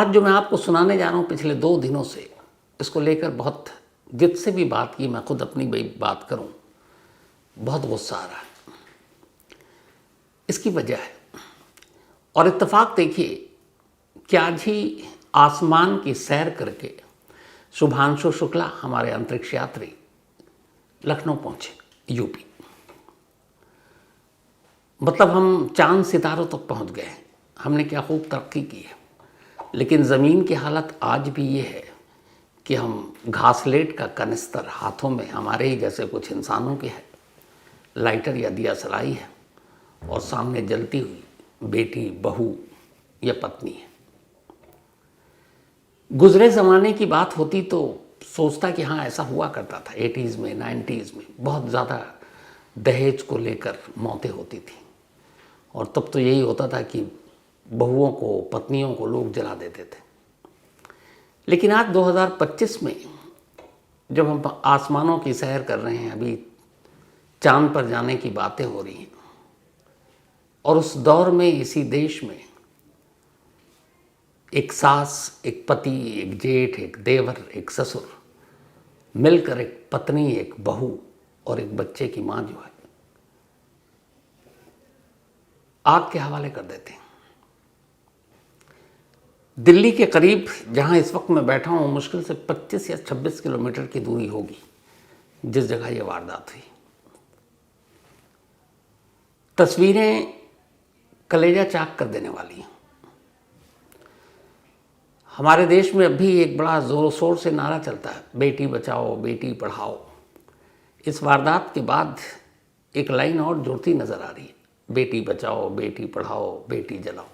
आज जो मैं आपको सुनाने जा रहा हूँ पिछले 2 दिनों से, इसको लेकर बहुत जिससे भी बात की, मैं खुद अपनी बात करूँ, बहुत गुस्सा आ रहा है। इसकी वजह है, और इत्तेफाक देखिए कि आज ही आसमान की सैर करके शुभांशु शुक्ला हमारे अंतरिक्ष यात्री लखनऊ पहुँचे, यूपी। मतलब हम चांद सितारों तक पहुँच गए हैं, हमने क्या खूब तरक्की की है। लेकिन ज़मीन की हालत आज भी ये है कि हम घासलेट का कनिस्तर हाथों में हमारे ही जैसे कुछ इंसानों के है, लाइटर या दिया सलाई है, और सामने जलती हुई बेटी, बहू या पत्नी है। गुजरे ज़माने की बात होती तो सोचता कि हाँ ऐसा हुआ करता था। 80s में, 90s में बहुत ज़्यादा दहेज को लेकर मौतें होती थी, और तब तो यही होता था कि बहुओं को, पत्नियों को लोग जला देते थे। लेकिन आज 2025 में जब हम आसमानों की सैर कर रहे हैं, अभी चांद पर जाने की बातें हो रही हैं, और उस दौर में इसी देश में एक सास, एक पति, एक जेठ, एक देवर, एक ससुर मिलकर एक पत्नी, एक बहू और एक बच्चे की मां जो है आग के हवाले कर देते हैं। दिल्ली के करीब जहां इस वक्त मैं बैठा हूं, मुश्किल से 25 या 26 किलोमीटर की दूरी होगी जिस जगह यह वारदात हुई। तस्वीरें कलेजा चाक कर देने वाली हैं। हमारे देश में अभी एक बड़ा जोर शोर से नारा चलता है, बेटी बचाओ, बेटी पढ़ाओ। इस वारदात के बाद एक लाइन और जुड़ती नजर आ रही है, बेटी बचाओ, बेटी पढ़ाओ, बेटी जलाओ।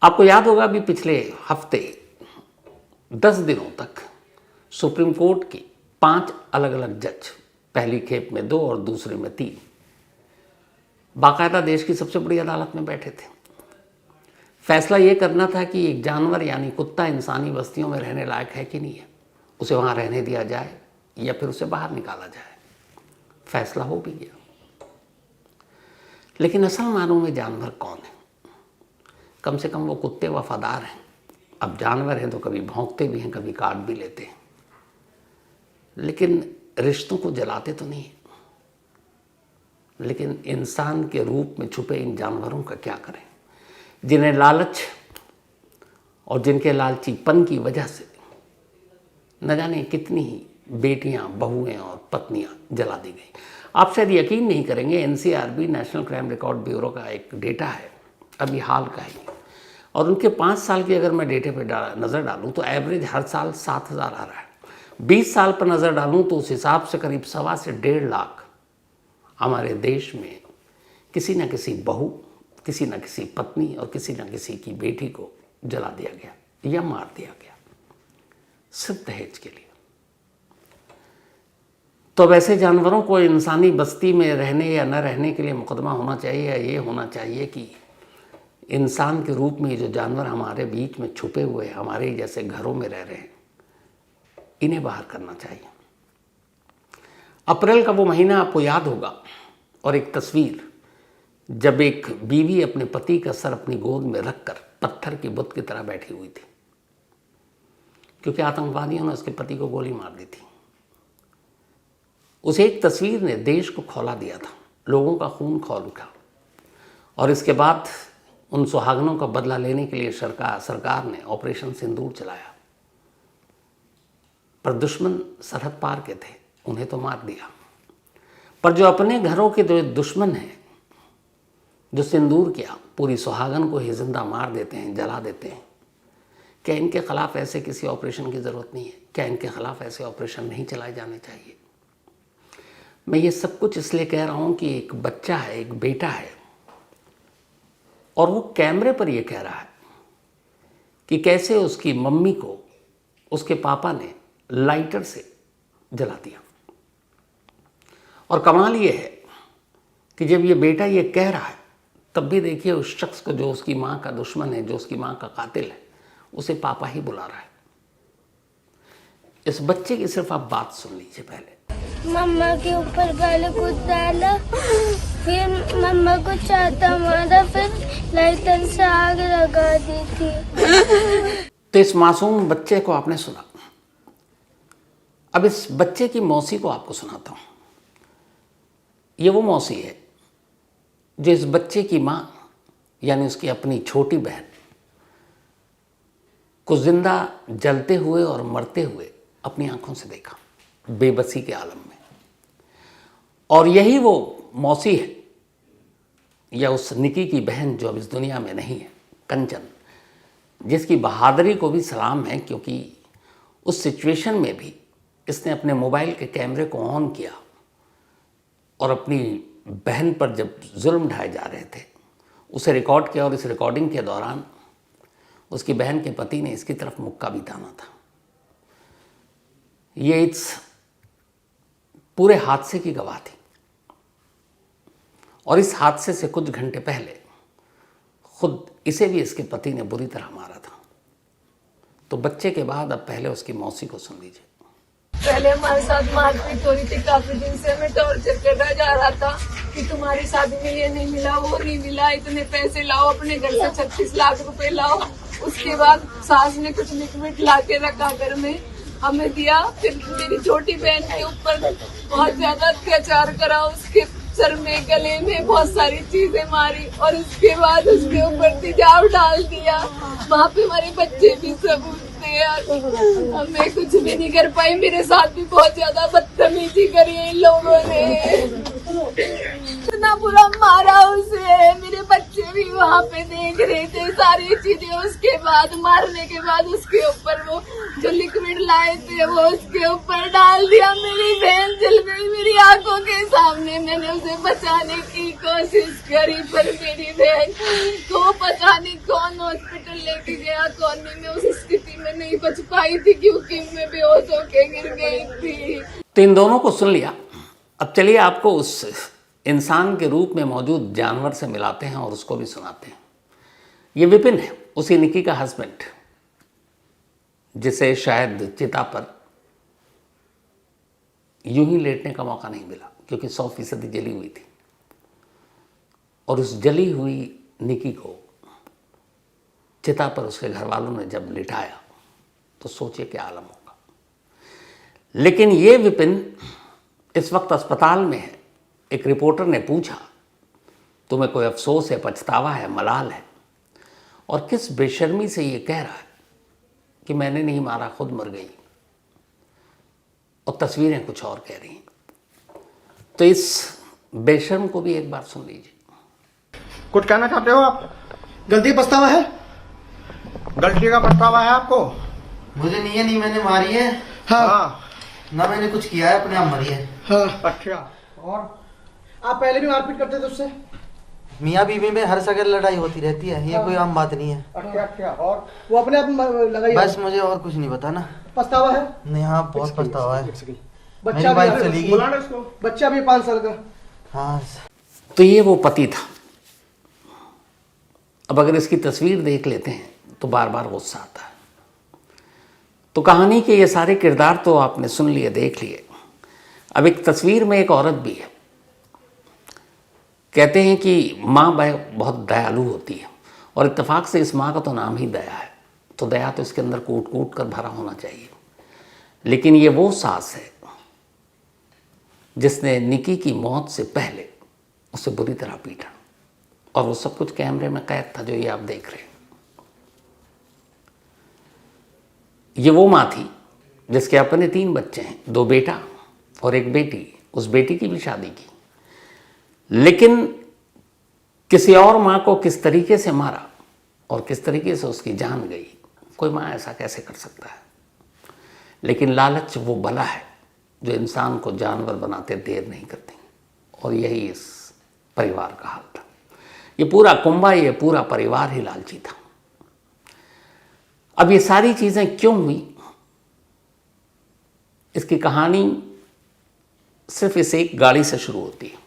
आपको याद होगा अभी पिछले हफ्ते 10 दिनों तक सुप्रीम कोर्ट के 5 अलग अलग जज, पहली खेप में 2 और दूसरे में 3, बाकायदा देश की सबसे बड़ी अदालत में बैठे थे। फैसला ये करना था कि एक जानवर यानी कुत्ता इंसानी बस्तियों में रहने लायक है कि नहीं है, उसे वहाँ रहने दिया जाए या फिर उसे बाहर निकाला जाए। फैसला हो भी गया। लेकिन असल मानों में जानवर कौन है? कम से कम वो कुत्ते वफादार हैं। अब जानवर हैं तो कभी भौंकते भी हैं, कभी काट भी लेते हैं, लेकिन रिश्तों को जलाते तो नहीं। लेकिन इंसान के रूप में छुपे इन जानवरों का क्या करें, जिन्हें लालच और जिनके लालचीपन की वजह से न जाने कितनी ही बेटियां, बहुएं और पत्नियां जला दी गई। आप शायद यकीन नहीं करेंगे, NCRB, national crime record bureau का एक डेटा है, अभी हाल का ही, और उनके 5 साल की अगर मैं डेटे पे नज़र डालूं तो एवरेज हर साल 7,000 आ रहा है। 20 साल पर नज़र डालूं तो उस हिसाब से करीब 1.25 से 1.5 लाख हमारे देश में किसी न किसी बहू, किसी न किसी पत्नी और किसी न किसी की बेटी को जला दिया गया या मार दिया गया, सिर्फ दहेज के लिए। तो वैसे जानवरों को इंसानी बस्ती में रहने या न रहने के लिए मुकदमा होना चाहिए, या ये होना चाहिए कि इंसान के रूप में जो जानवर हमारे बीच में छुपे हुए, हमारे ही जैसे घरों में रह रहे हैं, इन्हें बाहर करना चाहिए। अप्रैल का वो महीना आपको याद होगा, और एक तस्वीर जब एक बीवी अपने पति का सर अपनी गोद में रखकर पत्थर की बुत की तरह बैठी हुई थी, क्योंकि आतंकवादियों ने उसके पति को गोली मार दी थी। उस एक तस्वीर ने देश को खौला दिया था, लोगों का खून खौल उठा, और इसके बाद उन सुहागनों का बदला लेने के लिए सरकार ने ऑपरेशन सिंदूर चलाया। पर दुश्मन सरहद पार के थे, उन्हें तो मार दिया। पर जो अपने घरों के जो दुश्मन हैं, जो सिंदूर किया, पूरी सुहागन को ही जिंदा मार देते हैं, जला देते हैं, क्या इनके खिलाफ ऐसे किसी ऑपरेशन की ज़रूरत नहीं है? क्या इनके खिलाफ ऐसे ऑपरेशन नहीं चलाए जाने चाहिए? मैं ये सब कुछ इसलिए कह रहा हूँ कि एक बच्चा है, एक बेटा है, और वो कैमरे पर ये कह रहा है कि कैसे उसकी मम्मी को उसके पापा ने लाइटर से जला दिया। और कमाल ये है कि जब ये बेटा ये कह रहा है, तब भी देखिए उस शख्स को, जो उसकी माँ का दुश्मन है, जो उसकी माँ का कातिल है, उसे पापा ही बुला रहा है। इस बच्चे की सिर्फ आप बात सुन लीजिए पहले। मम्मा के ऊपर गाली कूद डाला। फिर मम्मा को चाहता मारा, फिर लाइटर से आग लगा दी थी। तो इस मासूम बच्चे को आपने सुना। अब इस बच्चे की मौसी को आपको सुनाता हूं। ये वो मौसी है जो इस बच्चे की मां यानी उसकी अपनी छोटी बहन को जिंदा जलते हुए और मरते हुए अपनी आंखों से देखा, बेबसी के आलम में। और यही वो मौसी है या उस निकी की बहन जो अब इस दुनिया में नहीं है, कंचन, जिसकी बहादुरी को भी सलाम है, क्योंकि उस सिचुएशन में भी इसने अपने मोबाइल के कैमरे को ऑन किया और अपनी बहन पर जब जुल्म ढाए जा रहे थे उसे रिकॉर्ड किया। और इस रिकॉर्डिंग के दौरान उसकी बहन के पति ने इसकी तरफ मुक्का भी ताना था। ये इस पूरे हादसे की गवाह थी। और इस हादसे से कुछ घंटे पहले खुद इसे भी इसके पति ने बुरी तरह मारा था। तो बच्चे के बाद अब पहले उसकी मौसी को सुन लीजिए। पहले हमारे साथ मारपीट हो रही थी, काफी दिन से हमें टॉर्चर करता जा रहा था कि तुम्हारी शादी में ये नहीं मिला, वो नहीं मिला, इतने पैसे लाओ, अपने घर से 36 लाख रुपए लाओ। उसके बाद सास ने कुछ लिक्विड ला के रखा घर में, हमें दिया। फिर मेरी छोटी बहन के ऊपर बहुत ज्यादा अत्याचार करा, उसके सर में गले में बहुत सारी चीजें मारी और उसके बाद उसके ऊपर तेजाब डाल दिया। वहाँ पे हमारे बच्चे भी सबूत थे यार, मैं कुछ भी नहीं कर पाई। मेरे साथ भी बहुत ज्यादा बदतमीजी करी इन लोगों ने, इतना बुरा मारा उसे। मेरे बच्चे भी वहाँ पे देख रहे थे सारी चीजें। उसके बाद मारने के बाद उसके ऊपर वो जो लिक्विड लाए थे वो उसके ऊपर डाल दिया। मेरी बहन जल गई मेरी आंखों के सामने। मैंने उसे बचाने की कोशिश करी पर मेरी बहन को पता नहीं कौन हॉस्पिटल लेके गया, कौन नहीं। मैं उस स्थिति में नहीं बच पाई थी क्योंकि मैं बेहोश होके गिर गई थी। तो इन दोनों को सुन लिया। अब चलिए आपको उस इंसान के रूप में मौजूद जानवर से मिलाते हैं और उसको भी सुनाते हैं। ये विपिन है, उसी निकी का हस्बैंड, जिसे शायद चिता पर यूं ही लेटने का मौका नहीं मिला क्योंकि 100% जली हुई थी। और उस जली हुई निकी को चिता पर उसके घर वालों ने जब लिटाया तो सोचे क्या आलम होगा। लेकिन ये विपिन इस वक्त अस्पताल में है। एक रिपोर्टर ने पूछा, तुम्हें कोई अफसोस है, पछतावा है, मलाल है? और किस बेशर्मी से ये कह रहा है कि मैंने नहीं मारा, खुद मर गई। और तस्वीरें कुछ और कह रही हैं। तो इस बेशर्म को भी एक बार सुन लीजिए। कुछ कहना चाहते हो आप? गलती पछतावा है? गलती का पछतावा है आपको? मुझे नहीं है, नहीं मैंने मारी है। हाँ। ना मैंने कुछ किया है, अपने आप मरी है। हाँ। अच्छा। और आप पहले भी मारपीट करते थे उससे? मियाँ बीवी में हर जगह लड़ाई होती रहती है, ये कोई आम बात नहीं है। अच्छा अच्छा। और वो अपने आप लगाई? बस मुझे और कुछ नहीं पता ना। पछतावा है? नहीं, हाँ बहुत पछतावा है। बच्चा वाइफ भी चली गई। बच्चा भी 5 साल का। हाँ। तो ये वो पति था। अब अगर इसकी तस्वीर देख लेते हैं तो बार बार गुस्सा आता है। तो कहानी के ये सारे किरदार तो आपने सुन लिए, देख लिए। अब एक तस्वीर में एक औरत भी है। कहते हैं कि माँ बहुत दयालु होती है और इत्तेफाक से इस माँ का तो नाम ही दया है। तो दया तो इसके अंदर कूट कूट कर भरा होना चाहिए। लेकिन ये वो सास है जिसने निकी की मौत से पहले उसे बुरी तरह पीटा। और वो सब कुछ कैमरे में कैद था जो ये आप देख रहे हैं। ये वो माँ थी जिसके अपने 3 बच्चे हैं, 2 बेटा और 1 बेटी। उस बेटी की भी शादी की। लेकिन किसी और माँ को किस तरीके से मारा और किस तरीके से उसकी जान गई, कोई माँ ऐसा कैसे कर सकता है? लेकिन लालच वो बला है जो इंसान को जानवर बनाते देर नहीं करती। और यही इस परिवार का हाल था। ये पूरा कुंबा, ये पूरा परिवार ही लालची था। अब ये सारी चीज़ें क्यों हुई, इसकी कहानी सिर्फ इस एक गाड़ी से शुरू होती है।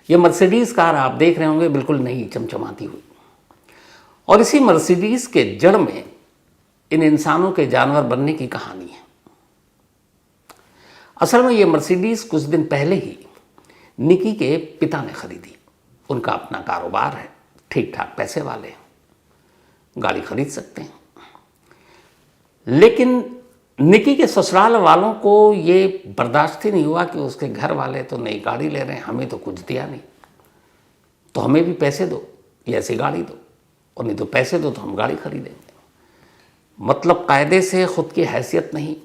ये मर्सिडीज़ कार आप देख रहे होंगे, बिल्कुल नई चमचमाती हुई। और इसी मर्सिडीज़ के जड़ में इन इंसानों के जानवर बनने की कहानी है। असल में ये मर्सिडीज़ कुछ दिन पहले ही निकी के पिता ने खरीदी। उनका अपना कारोबार है, ठीक ठाक पैसे वाले हैं, गाड़ी खरीद सकते हैं। लेकिन निकी के ससुराल वालों को ये बर्दाश्त ही नहीं हुआ कि उसके घर वाले तो नई गाड़ी ले रहे हैं, हमें तो कुछ दिया नहीं, तो हमें भी पैसे दो या ऐसी गाड़ी दो, और नहीं तो पैसे दो तो हम गाड़ी खरीदेंगे। मतलब कायदे से खुद की हैसियत नहीं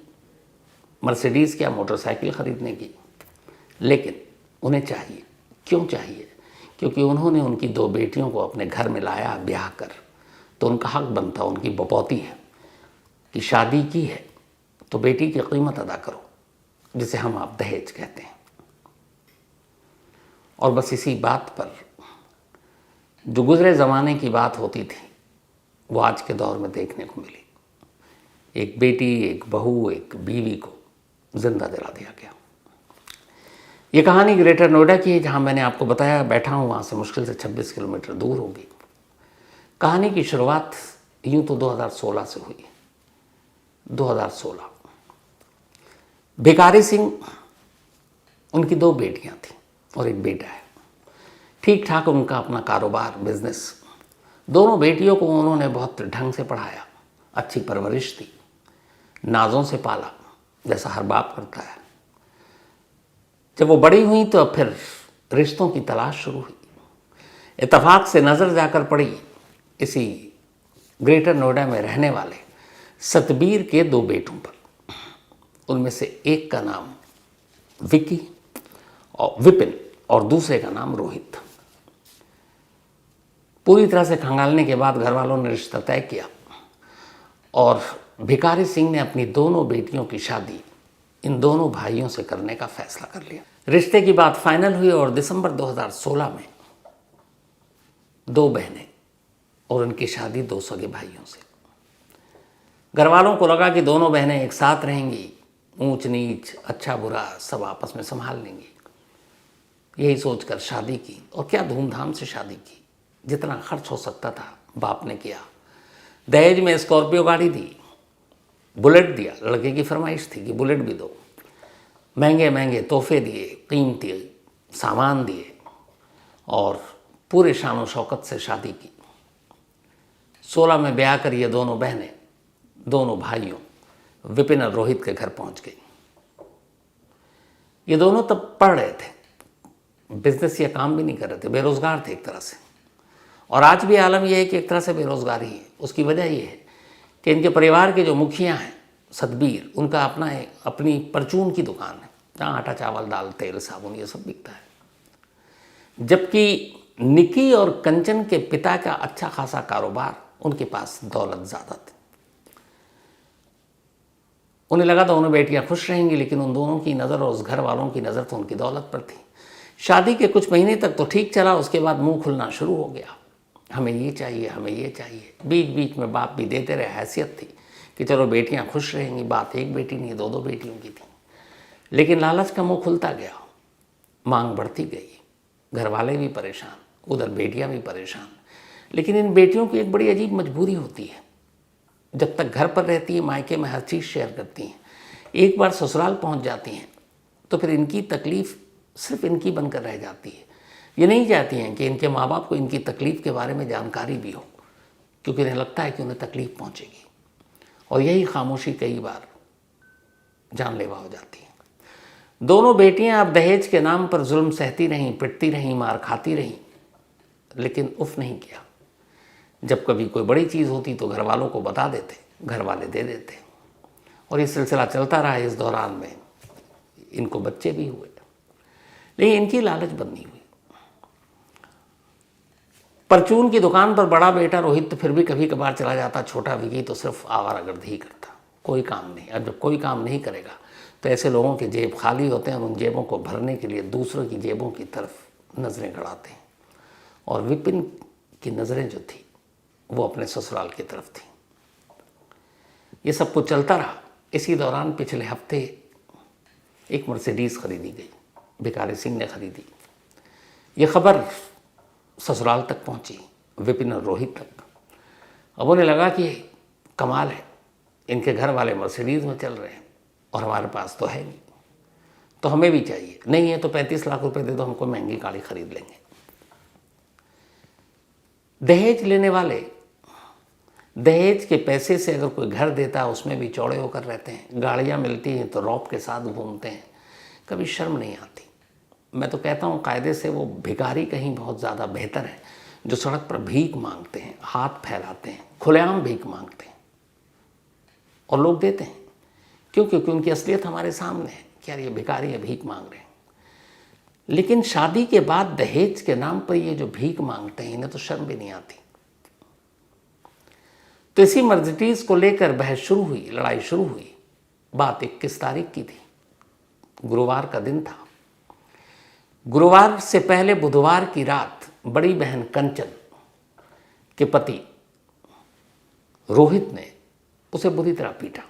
मर्सिडीज़ या मोटरसाइकिल खरीदने की, लेकिन उन्हें चाहिए। क्यों चाहिए? क्योंकि उन्होंने उनकी 2 बेटियों को अपने घर में लाया ब्याह कर, तो उनका हक बनता, उनकी बपौती है कि शादी की है तो बेटी की कीमत अदा करो, जिसे हम आप दहेज कहते हैं। और बस इसी बात पर जो गुजरे ज़माने की बात होती थी वो आज के दौर में देखने को मिली। एक बेटी, एक बहू, एक बीवी को जिंदा जला दिया गया। ये कहानी ग्रेटर नोएडा की है, जहाँ मैंने आपको बताया बैठा हूँ, वहाँ से मुश्किल से 26 किलोमीटर दूर होगी। कहानी की शुरुआत यूँ तो 2016 से हुई। 2016 भिखारी सिंह, उनकी 2 बेटियां थीं और एक बेटा है। ठीक ठाक उनका अपना कारोबार, बिजनेस। दोनों बेटियों को उन्होंने बहुत ढंग से पढ़ाया, अच्छी परवरिश दी, नाजों से पाला, जैसा हर बाप करता है। जब वो बड़ी हुई तो अब फिर रिश्तों की तलाश शुरू हुई। इत्तेफाक से नज़र जाकर पड़ी इसी ग्रेटर नोएडा में रहने वाले सतबीर के 2 बेटों पर। उनमें से एक का नाम विकी और विपिन और दूसरे का नाम रोहित। पूरी तरह से खंगालने के बाद घर वालों ने रिश्ता तय किया और भिखारी सिंह ने अपनी दोनों बेटियों की शादी इन दोनों भाइयों से करने का फैसला कर लिया। रिश्ते की बात फाइनल हुई और दिसंबर 2016 में 2 बहनें और उनकी शादी 2 सगे भाइयों से। घर वालों को लगा कि दोनों बहनें एक साथ रहेंगी, ऊंच नीच, अच्छा बुरा सब आपस में संभाल लेंगी। यही सोचकर शादी की, और क्या धूमधाम से शादी की। जितना खर्च हो सकता था बाप ने किया। दहेज में स्कॉर्पियो गाड़ी दी, बुलेट दिया, लड़के की फरमाइश थी कि बुलेट भी दो। महंगे महंगे तोहफे दिए, कीमती सामान दिए और पूरे शान व शौकत से शादी की। 16 में ब्याह कर ये दोनों बहनें दोनों भाइयों विपिन और रोहित के घर पहुंच गई। ये दोनों तब पढ़ रहे थे, बिजनेस या काम भी नहीं कर रहे थे, बेरोजगार थे एक तरह से। और आज भी आलम यह है कि एक तरह से बेरोजगारी है। उसकी वजह यह है कि इनके परिवार के जो मुखिया हैं सतबीर, उनका अपनी परचून की दुकान है, जहाँ आटा चावल दाल तेल साबुन ये सब बिकता है। जबकि निकी और कंचन के पिता का अच्छा खासा कारोबार, उनके पास दौलत ज़्यादा थी। उन्हें लगा था उन्हें बेटियां खुश रहेंगी, लेकिन उन दोनों की नज़र और उस घर वालों की नज़र तो उनकी दौलत पर थी। शादी के कुछ महीने तक तो ठीक चला, उसके बाद मुंह खुलना शुरू हो गया, हमें ये चाहिए, हमें ये चाहिए। बीच बीच में बाप भी देते रहे, हैसियत थी कि चलो बेटियां खुश रहेंगी। बात एक बेटी नहीं 2-2 बेटियों की थी। लेकिन लालच का मुंह खुलता गया, मांग बढ़ती गई, घर वाले भी परेशान, उधर बेटियां भी परेशान। लेकिन इन बेटियों की एक बड़ी अजीब मजबूरी होती है। जब तक घर पर रहती है मायके में हर चीज़ शेयर करती हैं, एक बार ससुराल पहुंच जाती हैं तो फिर इनकी तकलीफ़ सिर्फ इनकी बनकर रह जाती है। ये नहीं चाहती हैं कि इनके माँ बाप को इनकी तकलीफ़ के बारे में जानकारी भी हो, क्योंकि इन्हें लगता है कि उन्हें तकलीफ़ पहुंचेगी। और यही खामोशी कई बार जानलेवा हो जाती है। दोनों बेटियां अब दहेज के नाम पर जुल्म सहती रहीं, पिटती रहीं, मार खाती रहीं, लेकिन उफ नहीं किया। जब कभी कोई बड़ी चीज़ होती तो घर वालों को बता देते, घर वाले दे देते, और ये सिलसिला चलता रहा। इस दौरान में इनको बच्चे भी हुए, लेकिन इनकी लालच बंद नहीं हुई। परचून की दुकान पर बड़ा बेटा रोहित तो फिर भी कभी कभार चला जाता, छोटा विकी तो सिर्फ आवारागर्दी ही करता, कोई काम नहीं। अब जब कोई काम नहीं करेगा तो ऐसे लोगों के जेब खाली होते हैं और उन जेबों को भरने के लिए दूसरों की जेबों की तरफ नज़रें गड़ाते हैं। और विपिन की नज़रें जो थी वो अपने ससुराल की तरफ थी। ये सब कुछ चलता रहा। इसी दौरान पिछले हफ्ते एक मर्सिडीज़ खरीदी गई, भिखारी सिंह ने खरीदी। ये खबर ससुराल तक पहुंची, विपिन और रोहित तक। अब उन्हें लगा कि कमाल है, इनके घर वाले मर्सिडीज़ में चल रहे हैं और हमारे पास तो है नहीं, तो हमें भी चाहिए। नहीं है तो 35 लाख रुपए दे दो, हमको महंगी गाड़ी खरीद लेंगे। दहेज लेने वाले दहेज के पैसे से अगर कोई घर देता है उसमें भी चौड़े होकर रहते हैं, गाड़ियाँ मिलती हैं तो रौब के साथ घूमते हैं, कभी शर्म नहीं आती। मैं तो कहता हूँ कायदे से वो भिखारी कहीं बहुत ज़्यादा बेहतर है जो सड़क पर भीख मांगते हैं, हाथ फैलाते हैं, खुलेआम भीख मांगते हैं और लोग देते हैं। क्यों? क्योंकि उनकी असलियत हमारे सामने है कि यार ये भिखारी है, भीख मांग रहे हैं। लेकिन शादी के बाद दहेज के नाम पर ये जो भीख मांगते हैं इन्हें तो शर्म भी नहीं आती। तो इसी मर्सिडीज को लेकर बहस शुरू हुई, लड़ाई शुरू हुई। बात 21 तारीख की थी, गुरुवार का दिन था। गुरुवार से पहले बुधवार की रात बड़ी बहन कंचन के पति रोहित ने उसे बुरी तरह पीटा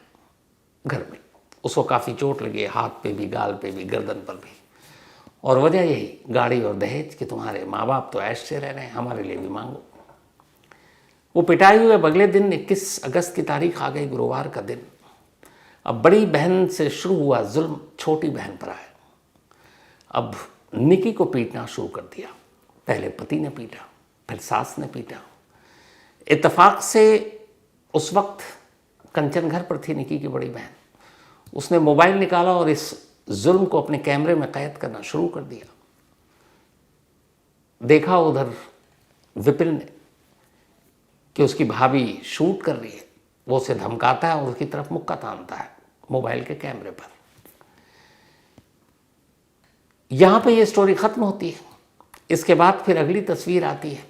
घर में। उसको काफ़ी चोट लगी, हाथ पे भी, गाल पे भी, गर्दन पर भी। और वजह यही गाड़ी और दहेज कि तुम्हारे माँ बाप तो ऐश से रह रहे हैं, हमारे लिए भी मांगो। वो पिटाई हुए अगले दिन 21 अगस्त की तारीख आ गई, गुरुवार का दिन। अब बड़ी बहन से शुरू हुआ जुल्म छोटी बहन पर आया। अब निकी को पीटना शुरू कर दिया। पहले पति ने पीटा, फिर सास ने पीटा। इत्तेफाक से उस वक्त कंचन घर पर थी, निकी की बड़ी बहन। उसने मोबाइल निकाला और इस जुल्म को अपने कैमरे में कैद करना शुरू कर दिया। देखा उधर विपिन ने कि उसकी भाभी शूट कर रही है, वो उसे धमकाता है और उसकी तरफ मुक्का तानता है मोबाइल के कैमरे पर। यहां पे ये स्टोरी खत्म होती है। इसके बाद फिर अगली तस्वीर आती है।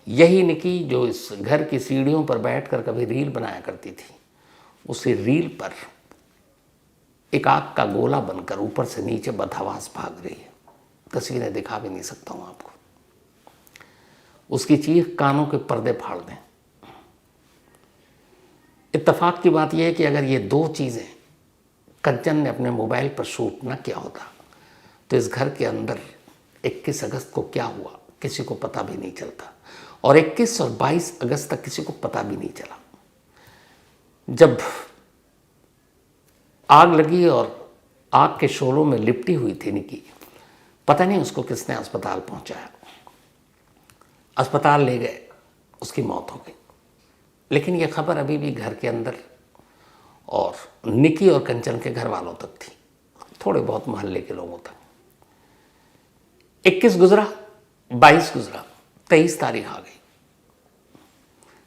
यही निकी जो इस घर की सीढ़ियों पर बैठकर कभी रील बनाया करती थी, उसी रील पर एक आग का गोला बनकर ऊपर से नीचे बदहवास भाग रही है। तस्वीरें दिखा भी नहीं सकता हूं आपको। उसकी चीख कानों के पर्दे फाड़ दें। इत्तेफाक की बात यह है कि अगर ये दो चीज़ें कंचन ने अपने मोबाइल पर शूट न किया होता तो इस घर के अंदर 21 अगस्त को क्या हुआ किसी को पता भी नहीं चलता। और 21 और 22 अगस्त तक किसी को पता भी नहीं चला। जब आग लगी और आग के शोलों में लिपटी हुई थी निकी, पता नहीं उसको किसने अस्पताल पहुंचाया। अस्पताल ले गए, उसकी मौत हो गई। लेकिन यह खबर अभी भी घर के अंदर और निकी और कंचन के घर वालों तक थी, थोड़े बहुत मोहल्ले के लोगों तक। 21 गुजरा, 22 गुजरा, 23 तारीख आ गई।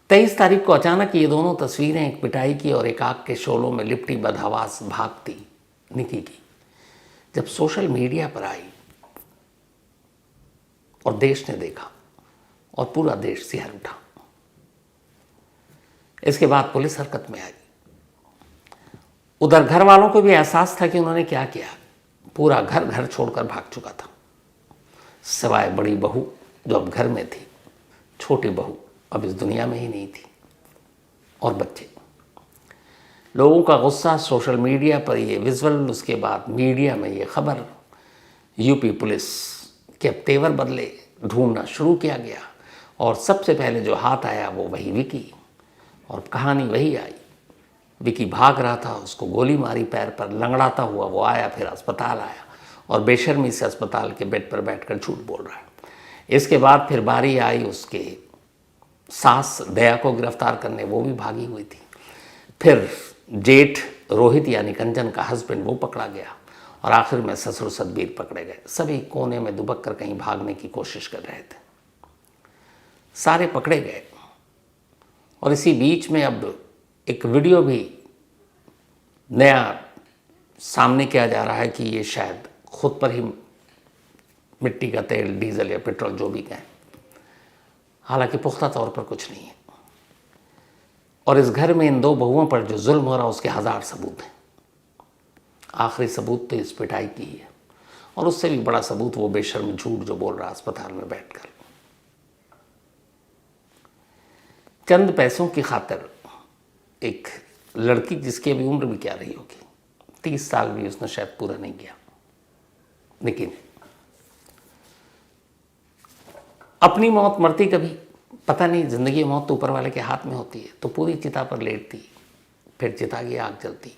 23 तारीख को अचानक ये दोनों तस्वीरें, एक पिटाई की और एक आग के शोलों में लिपटी बदहवास भागती निकी की, जब सोशल मीडिया पर आई और देश ने देखा और पूरा देश सिहर उठा। इसके बाद पुलिस हरकत में आई। उधर घर वालों को भी एहसास था कि उन्होंने क्या किया। पूरा घर घर छोड़कर भाग चुका था, सिवाय बड़ी बहू जो अब घर में थी। छोटी बहू अब इस दुनिया में ही नहीं थी, और बच्चे। लोगों का गुस्सा, सोशल मीडिया पर ये विजुअल, उसके बाद मीडिया में ये खबर। यूपी पुलिस के अब तेवर बदले, ढूंढना शुरू किया गया और सबसे पहले जो हाथ आया वो वही विकी। और कहानी वही आई। विकी भाग रहा था, उसको गोली मारी पैर पर, लंगड़ाता हुआ वो आया, फिर अस्पताल आया और बेशर्मी से अस्पताल के बेड पर बैठकर झूठ बोल रहा है। इसके बाद फिर बारी आई उसके सास दया को गिरफ्तार करने, वो भी भागी हुई थी। फिर जेठ रोहित यानी कंचन का हस्बैंड, वो पकड़ा गया और आखिर में ससुर सतबीर पकड़े गए। सभी कोने में दुबक कर कहीं भागने की कोशिश कर रहे थे, सारे पकड़े गए। और इसी बीच में अब एक वीडियो भी नया सामने किया जा रहा है कि ये शायद खुद पर ही मिट्टी का तेल, डीजल या पेट्रोल जो भी कहें, हालांकि पुख्ता तौर पर कुछ नहीं है। और इस घर में इन दो बहुओं पर जो जुल्म हो रहा है उसके 1000 सबूत हैं। आखिरी सबूत तो इस पिटाई की ही है, और उससे भी बड़ा सबूत वो बेशर्म झूठ जो बोल रहा है अस्पताल में बैठकर। चंद पैसों की खातिर एक लड़की, जिसकी अभी उम्र भी क्या रही होगी, 30 साल भी उसने शायद पूरा नहीं किया, लेकिन अपनी मौत मरती कभी पता नहीं। जिंदगी मौत तो ऊपर वाले के हाथ में होती है। तो पूरी चिता पर लेटती, फिर चिता की आग जलती।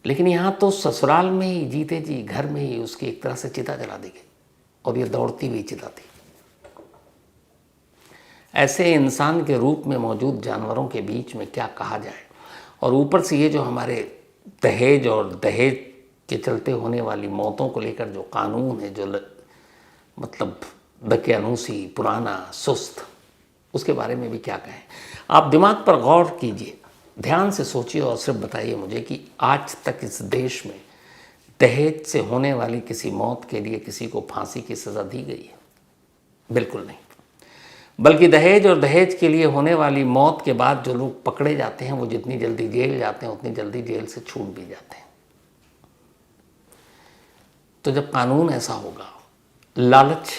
लेकिन यहाँ तो ससुराल में ही, जीते जी घर में ही उसकी एक तरह से चिता जला दी गई, और ये दौड़ती हुई चिता थी। ऐसे इंसान के रूप में मौजूद जानवरों के बीच में क्या कहा जाए। और ऊपर से ये जो हमारे दहेज और दहेज के चलते होने वाली मौतों को लेकर जो कानून है, जो मतलब दकियानूसी, पुराना, सुस्त, उसके बारे में भी क्या कहें। आप दिमाग पर गौर कीजिए, ध्यान से सोचिए और सिर्फ बताइए मुझे कि आज तक इस देश में दहेज से होने वाली किसी मौत के लिए किसी को फांसी की सज़ा दी गई है? बिल्कुल नहीं। बल्कि दहेज और दहेज के लिए होने वाली मौत के बाद जो लोग पकड़े जाते हैं वो जितनी जल्दी जेल जाते हैं उतनी जल्दी जेल से छूट भी जाते हैं। तो जब कानून ऐसा होगा, लालच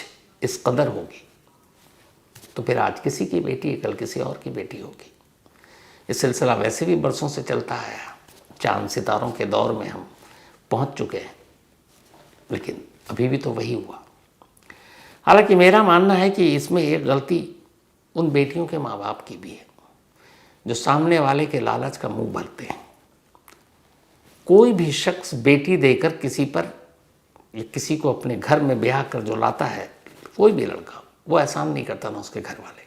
इस कदर होगी, तो फिर आज किसी की बेटी है, कल किसी और की बेटी होगी। ये सिलसिला वैसे भी बरसों से चलता आया, चांद सितारों के दौर में हम पहुंच चुके हैं, लेकिन अभी भी तो वही हुआ। हालांकि मेरा मानना है कि इसमें एक गलती उन बेटियों के माँ बाप की भी है जो सामने वाले के लालच का मुंह भरते हैं। कोई भी शख्स बेटी देकर किसी पर या किसी को अपने घर में ब्याह कर जो लाता है, कोई भी लड़का, वो एहसान नहीं करता ना उसके घर वाले।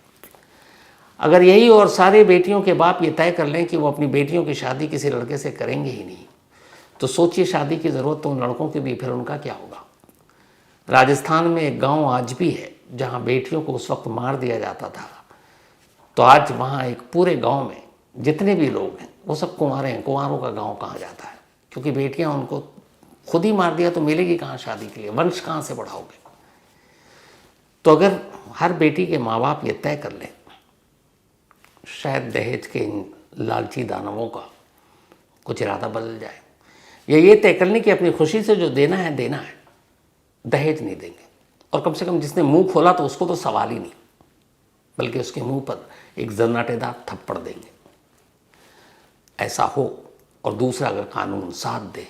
अगर यही और सारे बेटियों के बाप ये तय कर लें कि वो अपनी बेटियों की शादी किसी लड़के से करेंगे ही नहीं, तो सोचिए शादी की ज़रूरत तो उन लड़कों की भी फिर उनका क्या होगा। राजस्थान में एक गांव आज भी है जहां बेटियों को उस वक्त मार दिया जाता था, तो आज वहां एक पूरे गांव में जितने भी लोग हैं वो सब कुंवारे हैं। कुंवारों का गांव कहा जाता है, क्योंकि बेटियां उनको खुद ही मार दिया तो मिलेगी कहाँ शादी के लिए, वंश कहाँ से बढ़ाओगे। तो अगर हर बेटी के माँ बाप ये तय कर लें, शायद दहेज के इन लालची दानवों का कुछ इरादा बदल जाए, या ये तय कर लें कि अपनी खुशी से जो देना है देना है, दहेज नहीं देंगे। और कम से कम जिसने मुंह खोला तो उसको तो सवाल ही नहीं, बल्कि उसके मुंह पर एक जन्नाटेदार थप्पड़ देंगे। ऐसा हो। और दूसरा, अगर कानून साथ दे,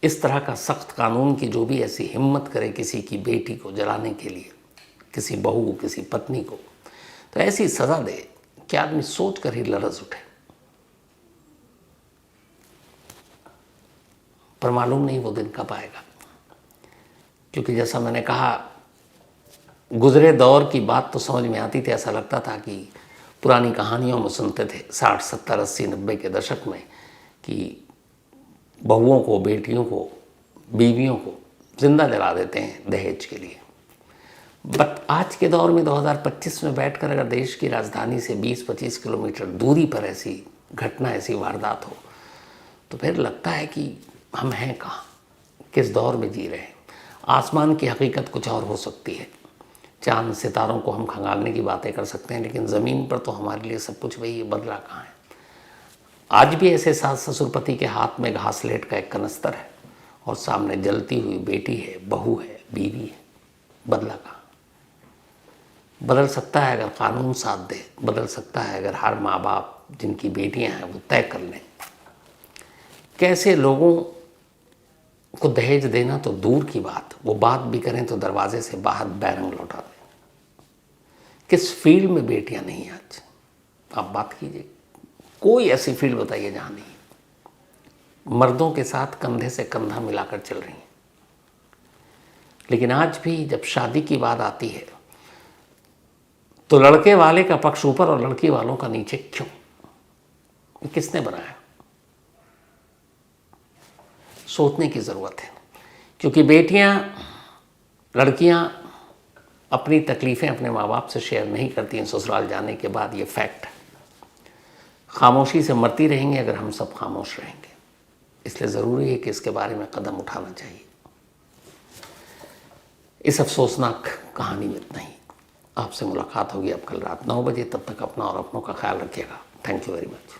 इस तरह का सख्त कानून की जो भी ऐसी हिम्मत करे किसी की बेटी को जलाने के लिए, किसी बहू, किसी पत्नी को, तो ऐसी सज़ा दे कि आदमी सोच कर ही लरज़ उठे। पर मालूम नहीं वो दिन कब आएगा, क्योंकि जैसा मैंने कहा, गुजरे दौर की बात तो समझ में आती थी। ऐसा लगता था कि पुरानी कहानियों में सुनते थे 60, 70, 80, 90 के दशक में कि बहुओं को, बेटियों को, बीवियों को जिंदा जला देते हैं दहेज के लिए। बट आज के दौर में 2025 में बैठकर अगर देश की राजधानी से 20-25 किलोमीटर दूरी पर ऐसी घटना, ऐसी वारदात हो, तो फिर लगता है कि हम हैं कहाँ, किस दौर में जी रहे हैं। आसमान की हकीकत कुछ और हो सकती है, चांद सितारों को हम खंगालने की बातें कर सकते हैं, लेकिन ज़मीन पर तो हमारे लिए सब कुछ वही है, बदला कहाँ है। आज भी ऐसे सास ससुरपति के हाथ में घासलेट का एक कनस्तर है और सामने जलती हुई बेटी है, बहू है, बीवी है, बदला कहाँ। बदल सकता है अगर कानून साथ दे, बदल सकता है अगर हर माँ बाप जिनकी बेटियां हैं वो तय कर लें। कैसे लोगों को दहेज देना तो दूर की बात, वो बात भी करें तो दरवाजे से बाहर बैरंग लौटा दें। किस फील्ड में बेटियां नहीं आज, आप बात कीजिए, कोई ऐसी फील्ड बताइए जहां नहीं। मर्दों के साथ कंधे से कंधा मिलाकर चल रही हैं। लेकिन आज भी जब शादी की बात आती है तो लड़के वाले का पक्ष ऊपर और लड़की वालों का नीचे क्यों? किसने बनाया? सोचने की ज़रूरत है, क्योंकि बेटियां, लड़कियां अपनी तकलीफ़ें अपने माँ बाप से शेयर नहीं करती हैं ससुराल जाने के बाद। ये फैक्ट है। खामोशी से मरती रहेंगे अगर हम सब खामोश रहेंगे। इसलिए ज़रूरी है कि इसके बारे में कदम उठाना चाहिए। इस अफसोसनाक कहानी में इतना ही। आपसे मुलाकात होगी अब कल रात 9 बजे। तब तक अपना और अपनों का ख्याल रखिएगा। Thank you very much.